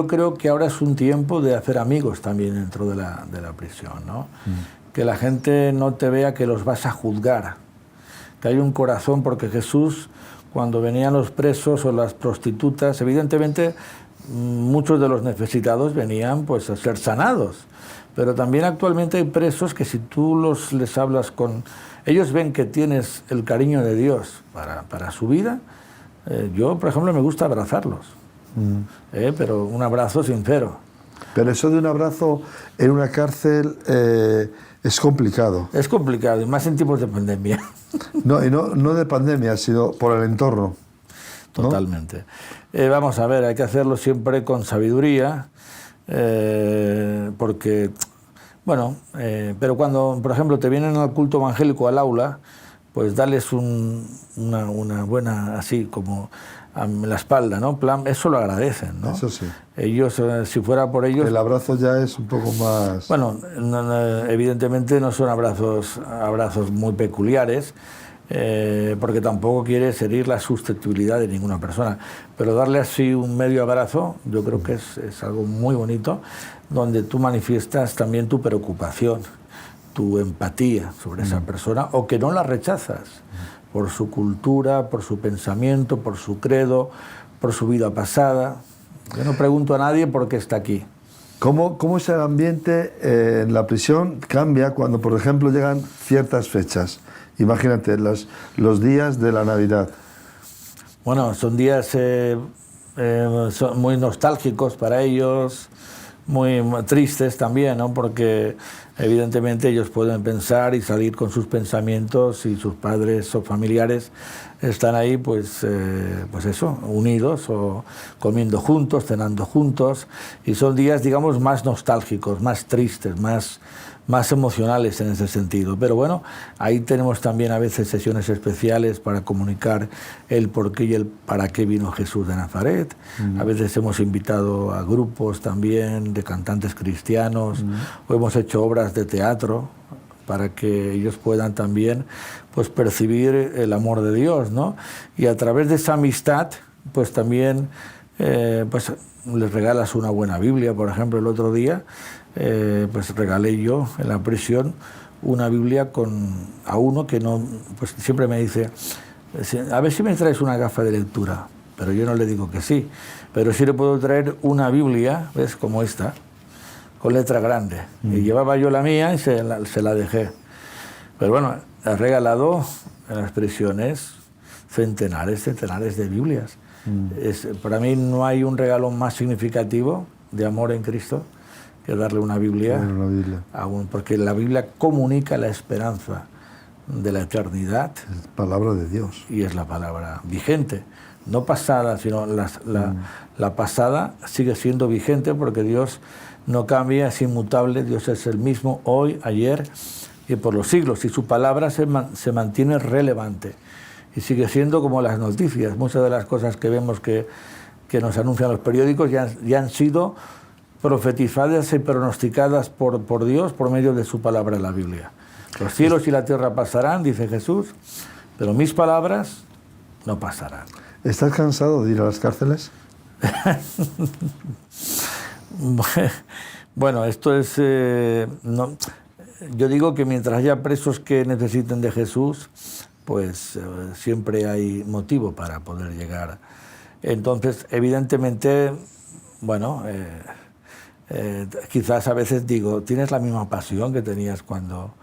creo que ahora es un tiempo de hacer amigos también dentro de la prisión, ¿no? Que la gente no te vea que los vas a juzgar, que hay un corazón, porque Jesús, cuando venían los presos o las prostitutas, evidentemente muchos de los necesitados venían pues a ser sanados, pero también actualmente hay presos que si tú les hablas ellos ven que tienes el cariño de Dios para su vida, Yo, por ejemplo, me gusta abrazarlos, pero un abrazo sincero. Pero eso de un abrazo en una cárcel es complicado. Es complicado, y más en tiempos de pandemia. No, y no de pandemia, sino por el entorno. Totalmente. ¿No? Vamos a ver, hay que hacerlo siempre con sabiduría, porque, bueno, pero cuando, por ejemplo, te vienen al culto evangélico al aula, pues darles una buena, así como a la espalda, ¿no? Plan, eso lo agradecen, ¿no? Eso sí. Ellos, si fuera por ellos... El abrazo ya es un poco más... Bueno, evidentemente no son abrazos muy peculiares, porque tampoco quieres herir la susceptibilidad de ninguna persona, pero darle así un medio abrazo, yo creo que es algo muy bonito, donde tú manifiestas también tu preocupación, tu empatía sobre esa persona, o que no la rechazas por su cultura, por su pensamiento, por su credo, por su vida pasada. Yo no pregunto a nadie por qué está aquí. ¿Cómo es el ambiente en la prisión? Cambia cuando, por ejemplo, llegan ciertas fechas. Imagínate, los días de la Navidad. Bueno, son días son muy nostálgicos para ellos, muy tristes también, ¿no? Porque evidentemente ellos pueden pensar y salir con sus pensamientos y sus padres o familiares están ahí, pues eso, unidos o comiendo juntos, cenando juntos, y son días, digamos, más nostálgicos, más tristes, más emocionales en ese sentido. Pero bueno, ahí tenemos también a veces sesiones especiales para comunicar el por qué y el para qué vino Jesús de Nazaret. A veces hemos invitado a grupos también de cantantes cristianos, o hemos hecho obras de teatro para que ellos puedan también, pues, percibir el amor de Dios, ¿no? Y a través de esa amistad, pues también pues les regalas una buena Biblia. Por ejemplo, el otro día pues regalé yo en la prisión una Biblia a uno que no, pues siempre me dice, a ver si me traes una gafa de lectura, pero yo no le digo que sí, pero sí le puedo traer una Biblia, ¿ves? Como esta, con letra grande. Y llevaba yo la mía y se la dejé. Pero bueno, he regalado en las prisiones centenares de Biblias. Para mí no hay un regalo más significativo de amor en Cristo que darle una Biblia, porque la Biblia comunica la esperanza de la eternidad. Es palabra de Dios. Y es la palabra vigente, no pasada, sino la pasada sigue siendo vigente, porque Dios no cambia, es inmutable, Dios es el mismo hoy, ayer y por los siglos, y su palabra se mantiene relevante y sigue siendo como las noticias. Muchas de las cosas que vemos que nos anuncian los periódicos ya han sido profetizadas y pronosticadas por Dios por medio de su palabra en la Biblia. Los cielos y la tierra pasarán, dice Jesús, pero mis palabras no pasarán. ¿Estás cansado de ir a las cárceles? Bueno, esto es... yo digo que mientras haya presos que necesiten de Jesús, pues siempre hay motivo para poder llegar. Entonces, evidentemente, bueno, quizás a veces digo, tienes la misma pasión que tenías cuando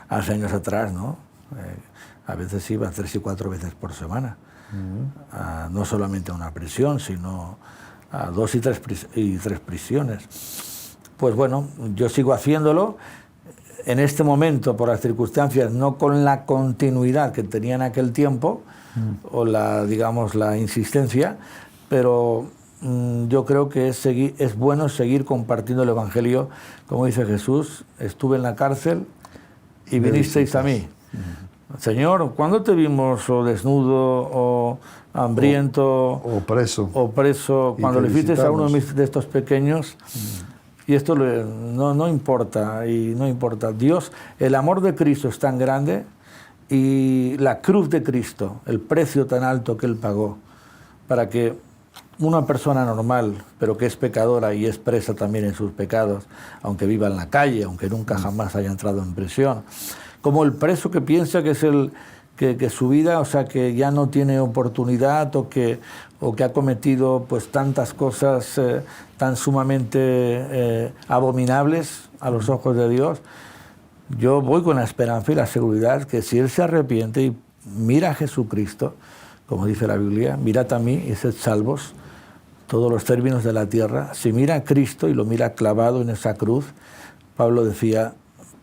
hace años atrás, ¿no? A veces iba 3 y 4 veces por semana, no solamente a una prisión, sino a 2 y 3 prisiones. Pues bueno, yo sigo haciéndolo. En este momento, por las circunstancias, no con la continuidad que tenía en aquel tiempo, o digamos, la insistencia, pero yo creo que es bueno seguir compartiendo el Evangelio. Como dice Jesús, estuve en la cárcel y vinisteis a mí. Señor, ¿cuándo te vimos o desnudo o hambriento o preso? Cuando le fuiste a uno de estos pequeños. Y esto no importa, y no importa. Dios, el amor de Cristo es tan grande, y la cruz de Cristo, el precio tan alto que Él pagó, para que una persona normal, pero que es pecadora y es presa también en sus pecados, aunque viva en la calle, aunque nunca jamás haya entrado en prisión, como el preso que piensa que es que su vida, o sea, que ya no tiene oportunidad, o que ha cometido pues tantas cosas tan sumamente abominables a los ojos de Dios. Yo voy con la esperanza y la seguridad que si él se arrepiente y mira a Jesucristo, como dice la Biblia, mirad a mí y sed salvos todos los términos de la tierra. Si mira a Cristo y lo mira clavado en esa cruz, Pablo decía,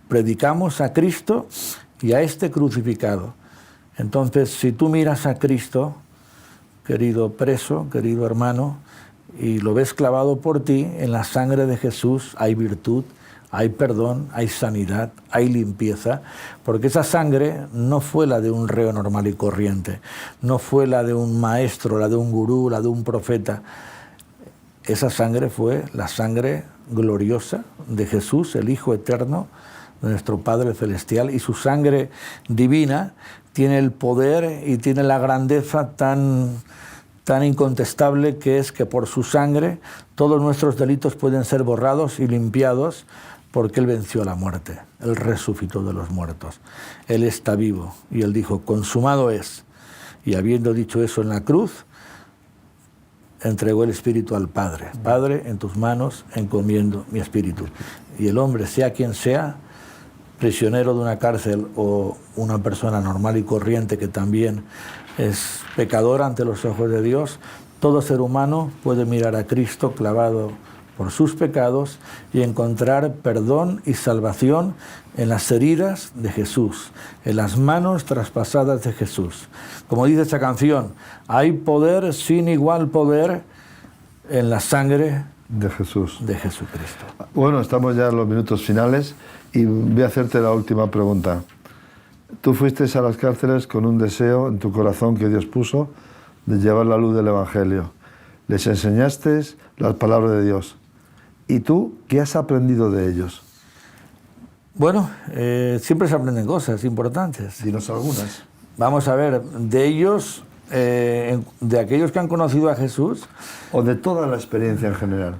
predicamos a Cristo y a este crucificado. Entonces, si tú miras a Cristo, querido preso, querido hermano, y lo ves clavado por ti, en la sangre de Jesús hay virtud, hay perdón, hay sanidad, hay limpieza, porque esa sangre no fue la de un reo normal y corriente, no fue la de un maestro, la de un gurú, la de un profeta. Esa sangre fue la sangre gloriosa de Jesús, el Hijo eterno de nuestro Padre Celestial, y su sangre divina tiene el poder y tiene la grandeza tan incontestable que es que por su sangre todos nuestros delitos pueden ser borrados y limpiados porque Él venció la muerte, Él resucitó de los muertos, Él está vivo y Él dijo, consumado es. Y habiendo dicho eso en la cruz, entregó el espíritu al Padre. Padre, en tus manos encomiendo mi espíritu. Y el hombre, sea quien sea, prisionero de una cárcel o una persona normal y corriente que también es pecador ante los ojos de Dios, todo ser humano puede mirar a Cristo clavado por sus pecados y encontrar perdón y salvación en las heridas de Jesús, en las manos traspasadas de Jesús. Como dice esa canción, hay poder sin igual poder en la sangre de Jesús. De Jesucristo. Bueno, estamos ya en los minutos finales y voy a hacerte la última pregunta. Tú fuiste a las cárceles con un deseo en tu corazón que Dios puso de llevar la luz del Evangelio. Les enseñaste las palabras de Dios. ¿Y tú qué has aprendido de ellos? Bueno, siempre se aprenden cosas importantes. Dinos algunas. Vamos a ver, de ellos, de aquellos que han conocido a Jesús... O de toda la experiencia en general.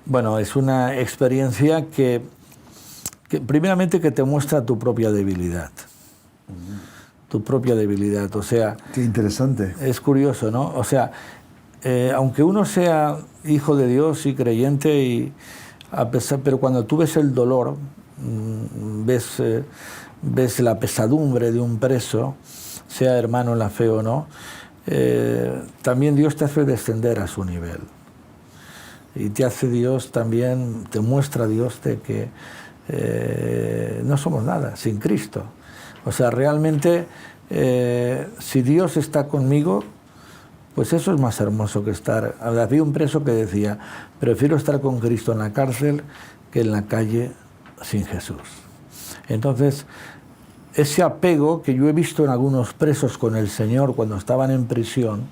Bueno, es una experiencia que primeramente que te muestra tu propia debilidad. Tu propia debilidad, o sea... Qué interesante. Es curioso, ¿no? O sea, aunque uno sea hijo de Dios y creyente, pero cuando tú ves el dolor, ves la pesadumbre de un preso, sea hermano en la fe o no, también Dios te hace descender a su nivel. Y te hace Dios también, te muestra Dios de que no somos nada sin Cristo. O sea, realmente, si Dios está conmigo, pues eso es más hermoso que estar... Había un preso que decía, prefiero estar con Cristo en la cárcel que en la calle sin Jesús. Entonces, ese apego que yo he visto en algunos presos con el Señor cuando estaban en prisión,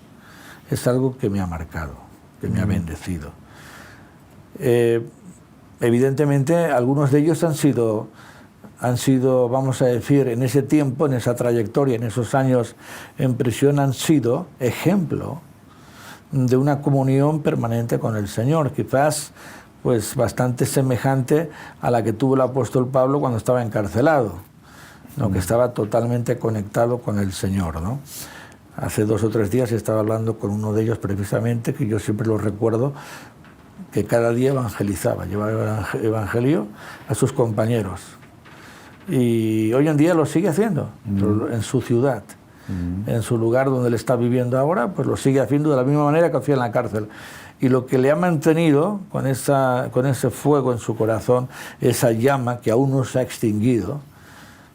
es algo que me ha marcado, que me ha bendecido. Evidentemente, algunos de ellos han sido, vamos a decir, en ese tiempo, en esa trayectoria, en esos años en prisión, han sido ejemplo de una comunión permanente con el Señor, quizás pues bastante semejante a la que tuvo el apóstol Pablo cuando estaba encarcelado, ¿no? Que estaba totalmente conectado con el Señor, ¿no? Hace 2 o 3 días estaba hablando con uno de ellos precisamente, que yo siempre lo recuerdo, que cada día evangelizaba, llevaba evangelio a sus compañeros. Y hoy en día lo sigue haciendo en su ciudad, en su lugar donde él está viviendo ahora, pues lo sigue haciendo de la misma manera que hacía en la cárcel. Y lo que le ha mantenido con ese fuego en su corazón, esa llama que aún no se ha extinguido,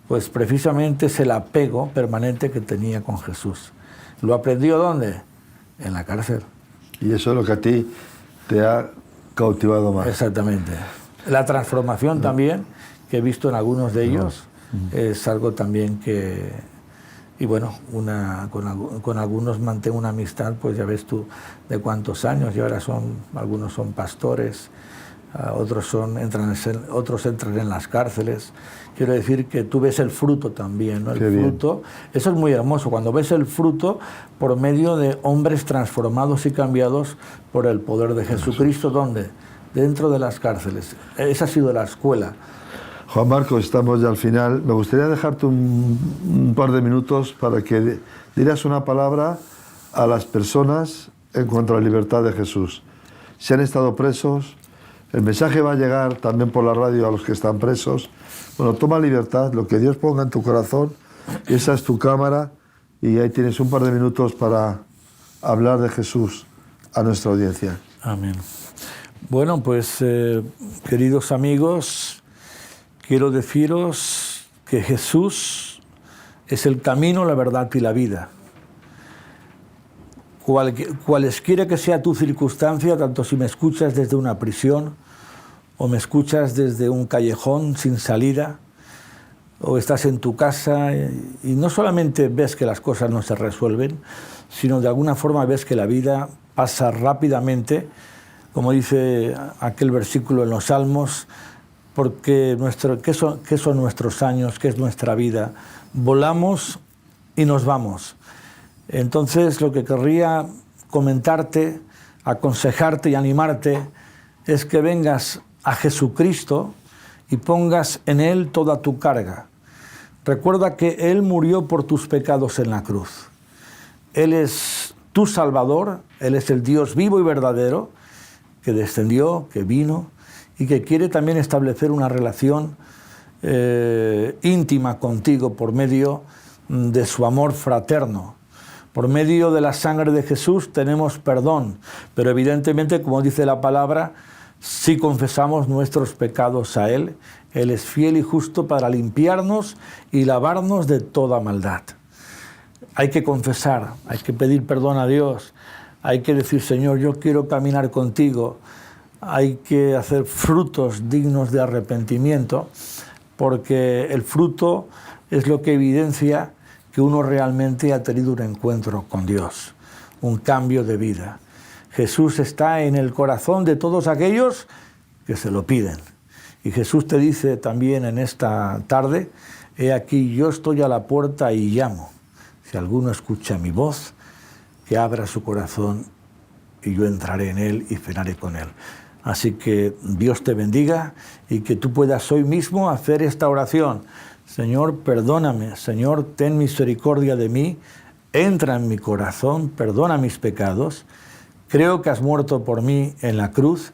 pues precisamente es el apego permanente que tenía con Jesús. ¿Lo aprendió dónde? En la cárcel. Y eso es lo que a ti te ha cautivado más. Exactamente. La transformación también que he visto en algunos de ellos es algo también que... Y bueno, con algunos mantengo una amistad, pues ya ves tú de cuántos años, y ahora algunos son pastores, otros entran en las cárceles. Quiero decir que tú ves el fruto también, ¿no? El fruto, eso es muy hermoso, cuando ves el fruto por medio de hombres transformados y cambiados por el poder de Jesucristo. ¿Dónde? Dentro de las cárceles. Esa ha sido la escuela. Juan Marcos, estamos ya al final. Me gustaría dejarte un par de minutos para que dieras una palabra a las personas en cuanto a la libertad de Jesús. Si han estado presos, el mensaje va a llegar también por la radio a los que están presos. Bueno, toma libertad, lo que Dios ponga en tu corazón, esa es tu cámara, y ahí tienes un par de minutos para hablar de Jesús a nuestra audiencia. Amén. Bueno, pues queridos amigos, quiero deciros que Jesús es el camino, la verdad y la vida. Cualesquiera que sea tu circunstancia, tanto si me escuchas desde una prisión o me escuchas desde un callejón sin salida, o estás en tu casa y no solamente ves que las cosas no se resuelven, sino de alguna forma ves que la vida pasa rápidamente, como dice aquel versículo en los Salmos, porque ¿qué son nuestros años? ¿Qué es nuestra vida? Volamos y nos vamos. Entonces, lo que querría comentarte, aconsejarte y animarte es que vengas a Jesucristo y pongas en Él toda tu carga. Recuerda que Él murió por tus pecados en la cruz. Él es tu Salvador, Él es el Dios vivo y verdadero, que descendió, que vino y que quiere también establecer una relación íntima contigo por medio de su amor fraterno. Por medio de la sangre de Jesús tenemos perdón, pero evidentemente, como dice la palabra, si confesamos nuestros pecados a Él, Él es fiel y justo para limpiarnos y lavarnos de toda maldad. Hay que confesar, hay que pedir perdón a Dios, hay que decir, Señor, yo quiero caminar contigo. Hay que hacer frutos dignos de arrepentimiento, porque el fruto es lo que evidencia que uno realmente ha tenido un encuentro con Dios, un cambio de vida. Jesús está en el corazón de todos aquellos que se lo piden. Y Jesús te dice también en esta tarde, he aquí, yo estoy a la puerta y llamo. Si alguno escucha mi voz, que abra su corazón y yo entraré en él y cenaré con él. Así que Dios te bendiga y que tú puedas hoy mismo hacer esta oración. Señor, perdóname. Señor, ten misericordia de mí. Entra en mi corazón, perdona mis pecados. Creo que has muerto por mí en la cruz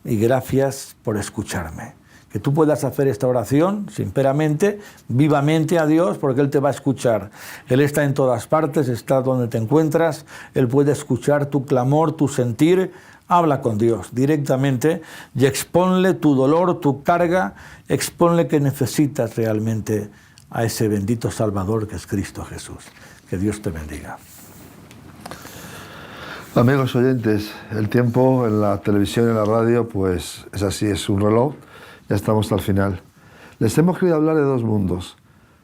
y gracias por escucharme. Que tú puedas hacer esta oración sinceramente, vivamente a Dios, porque Él te va a escuchar. Él está en todas partes, está donde te encuentras. Él puede escuchar tu clamor, tu sentir. Habla con Dios directamente y exponle tu dolor, tu carga, exponle que necesitas realmente a ese bendito Salvador que es Cristo Jesús. Que Dios te bendiga. Amigos oyentes, el tiempo en la televisión y en la radio pues es así, es un reloj. Ya estamos al final. Les hemos querido hablar de dos mundos.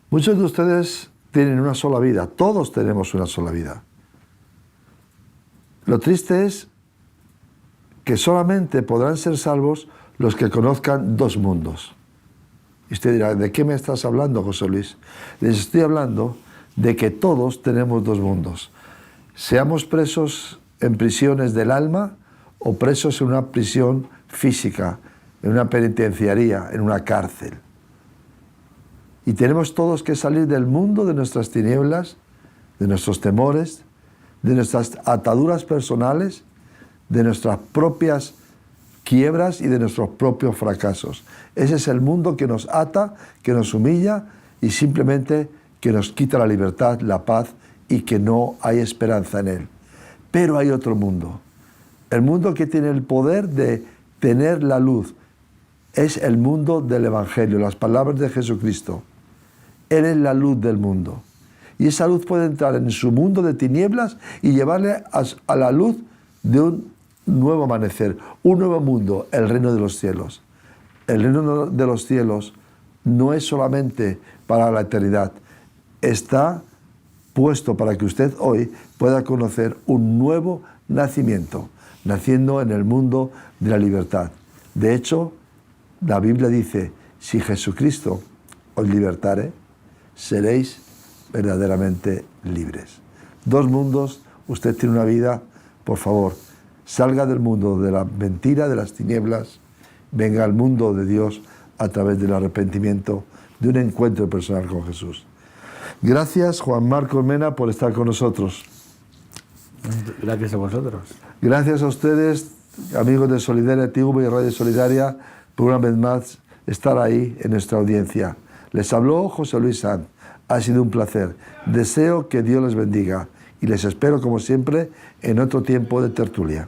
Muchos de ustedes tienen una sola vida, todos tenemos una sola vida. Lo triste es que solamente podrán ser salvos los que conozcan dos mundos. Y usted dirá, ¿de qué me estás hablando, José Luis? Les estoy hablando de que todos tenemos dos mundos. Seamos presos en prisiones del alma o presos en una prisión física, en una penitenciaría, en una cárcel. Y tenemos todos que salir del mundo de nuestras tinieblas, de nuestros temores, de nuestras ataduras personales, de nuestras propias quiebras y de nuestros propios fracasos. Ese es el mundo que nos ata, que nos humilla y simplemente que nos quita la libertad, la paz y que no hay esperanza en él. Pero hay otro mundo, el mundo que tiene el poder de tener la luz. Es el mundo del Evangelio, las palabras de Jesucristo. Él es la luz del mundo. Y esa luz puede entrar en su mundo de tinieblas y llevarle a la luz de un nuevo amanecer, un nuevo mundo, el reino de los cielos. El reino de los cielos no es solamente para la eternidad, está puesto para que usted hoy pueda conocer un nuevo nacimiento, naciendo en el mundo de la libertad. De hecho, la Biblia dice, si Jesucristo os libertare, seréis verdaderamente libres. Dos mundos, usted tiene una vida, por favor, salga del mundo de la mentira, de las tinieblas, venga al mundo de Dios a través del arrepentimiento, de un encuentro personal con Jesús. Gracias, Juan Marcos Mena, por estar con nosotros. Gracias a vosotros. Gracias a ustedes, amigos de Solidaria TV y Radio Solidaria, por una vez más estar ahí en nuestra audiencia. Les habló José Luis Sanz. Ha sido un placer. Deseo que Dios les bendiga y les espero como siempre en otro tiempo de tertulia.